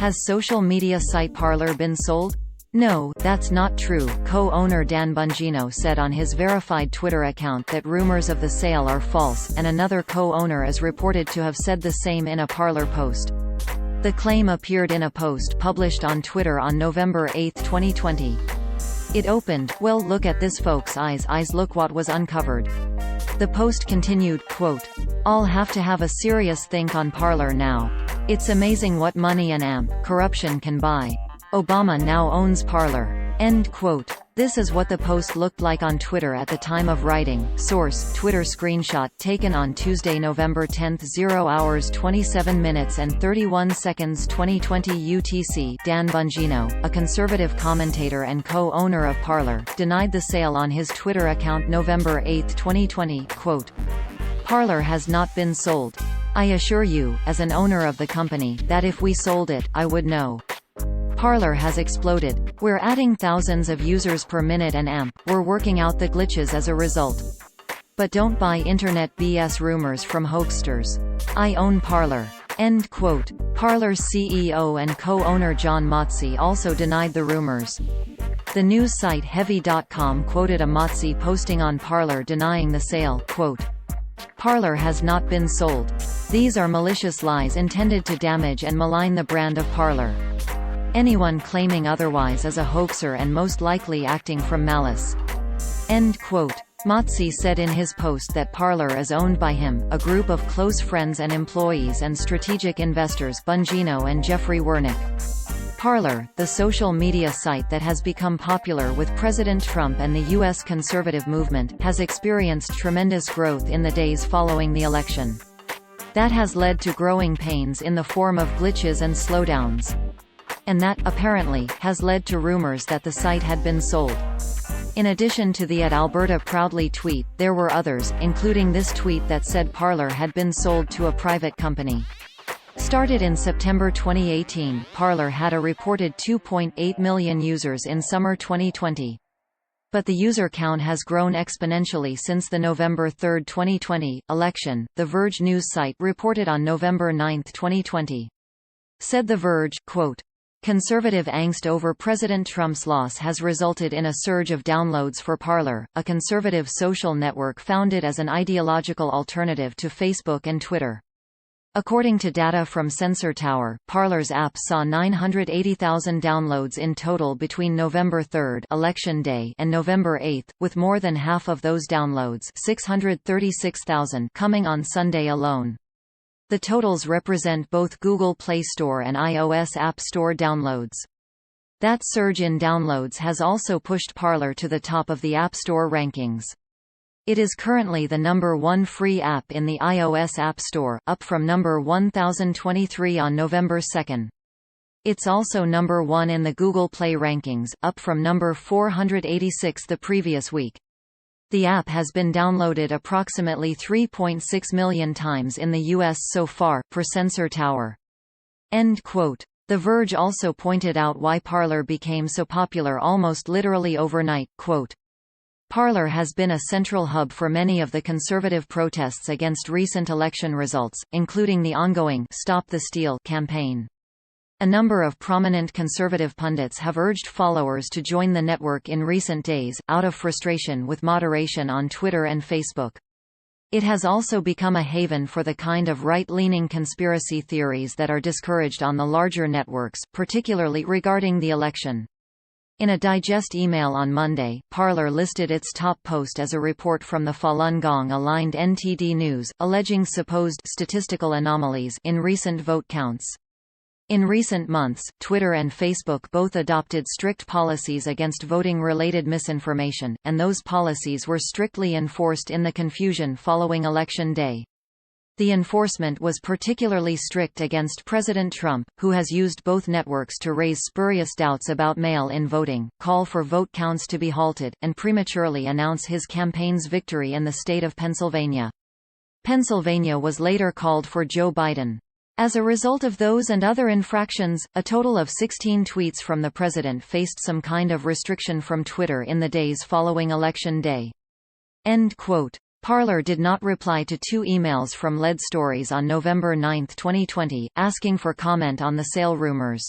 Has social media site Parler been sold? No, that's not true, co-owner Dan Bongino said on his verified Twitter account that rumors of the sale are false, and another co-owner is reported to have said the same in a Parler post. The claim appeared in a post published on Twitter on November 8, 2020. It opened, "Well, look at this folks, eyes look what was uncovered." The post continued, quote, "I'll have to have a serious think on Parler now. It's amazing what money and corruption can buy. Obama now owns Parler." End quote. This is what the post looked like on Twitter at the time of writing. Source: Twitter screenshot taken on Tuesday, November 10, 0:27:31 2020 UTC. Dan Bongino, a conservative commentator and co-owner of Parler, denied the sale on his Twitter account November 8, 2020, quote, "Parler has not been sold. I assure you, as an owner of the company, that if we sold it, I would know. Parler has exploded. We're adding thousands of users per minute and we're working out the glitches as a result. But don't buy internet BS rumors from hoaxsters. I own Parler." End quote. Parler's CEO and co-owner John Motzi also denied the rumors. The news site Heavy.com quoted a Motzi posting on Parler denying the sale, quote, "Parler has not been sold. These are malicious lies intended to damage and malign the brand of Parler. Anyone claiming otherwise is a hoaxer and most likely acting from malice." End quote. Motzi said in his post that Parler is owned by him, a group of close friends and employees and strategic investors Bongino and Jeffrey Wernick. Parler, the social media site that has become popular with President Trump and the U.S. conservative movement, has experienced tremendous growth in the days following the election. That has led to growing pains in the form of glitches and slowdowns. And that, apparently, has led to rumors that the site had been sold. In addition to the @Alberta Proudly tweet, there were others, including this tweet that said Parler had been sold to a private company. Started in September 2018, Parler had a reported 2.8 million users in summer 2020. But the user count has grown exponentially since the November 3, 2020, election, The Verge news site reported on November 9, 2020. Said The Verge, quote, "Conservative angst over President Trump's loss has resulted in a surge of downloads for Parler, a conservative social network founded as an ideological alternative to Facebook and Twitter." According to data from Sensor Tower, Parler's app saw 980,000 downloads in total between November 3, election day, and November 8, with more than half of those downloads, 636,000, coming on Sunday alone. The totals represent both Google Play Store and iOS App Store downloads. That surge in downloads has also pushed Parler to the top of the App Store rankings. It is currently the #1 free app in the iOS App Store, up from number 1023 on November 2. It's also #1 in the Google Play rankings, up from number 486 the previous week. The app has been downloaded approximately 3.6 million times in the U.S. so far, per Sensor Tower. End quote. The Verge also pointed out why Parler became so popular almost literally overnight, quote, "Parler has been a central hub for many of the conservative protests against recent election results, including the ongoing Stop the Steal campaign. A number of prominent conservative pundits have urged followers to join the network in recent days, out of frustration with moderation on Twitter and Facebook. It has also become a haven for the kind of right-leaning conspiracy theories that are discouraged on the larger networks, particularly regarding the election." In a digest email on Monday, Parler listed its top post as a report from the Falun Gong-aligned NTD News, alleging supposed statistical anomalies in recent vote counts. In recent months, Twitter and Facebook both adopted strict policies against voting-related misinformation, and those policies were strictly enforced in the confusion following Election Day. The enforcement was particularly strict against President Trump, who has used both networks to raise spurious doubts about mail-in voting, call for vote counts to be halted, and prematurely announce his campaign's victory in the state of Pennsylvania. Pennsylvania was later called for Joe Biden. As a result of those and other infractions, a total of 16 tweets from the president faced some kind of restriction from Twitter in the days following Election Day. End quote. Parler did not reply to two emails from Lead Stories on November 9, 2020, asking for comment on the sale rumors.